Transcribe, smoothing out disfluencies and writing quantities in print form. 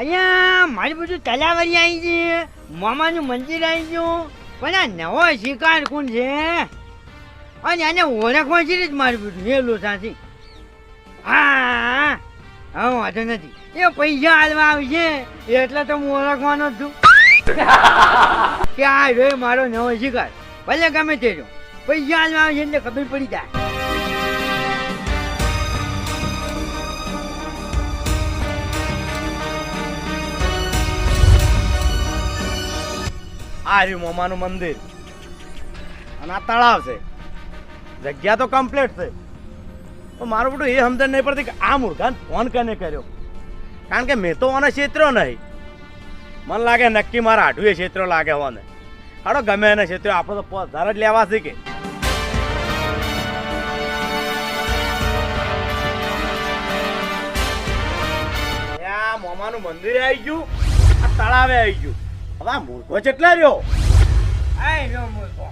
અહીંયા મારી બધું તલાવરી આવી છે, મામાનું મંદિર આવી ગયું, પણ આ નવો શિકાર કોણ છે અને આને ઓળખવા છે જ મારી બધું એ લોસાથી. હા હા વાંધો નથી, એ પૈસા હાલવા આવશે એટલે તો હું ઓળખવાનો જ છું કે આ રહ્યો મારો નવો શિકાર. ભલે ગમે તે જો પૈસા હાલવા આવશે એટલે ખબર પડી જાય. આ રહ્યું મોમાનું મંદિર અને આ તળાવ છે. જગ્યા તો કમ્પ્લીટ છે, તો મારું બધું એ સમજણ નહીં પડતી કે આ મૂર્ખાને ફોન કને કર્યો, કારણ કે મેં તો આને ક્ષેત્રો નહીં. મને લાગે નક્કી મારા હાડું એ ક્ષેત્રો લાગે હોને. હાડો ગમે એને ક્ષેત્રો, આપણે તો 5000 જ લેવા છે કે. આ મોમાનું મંદિર આવી ગયું, આ તળાવે આવી ગયું. હવે આ મૂર્ખો કેટલા રહ્યો? આ રહ્યો મૂર્ખો.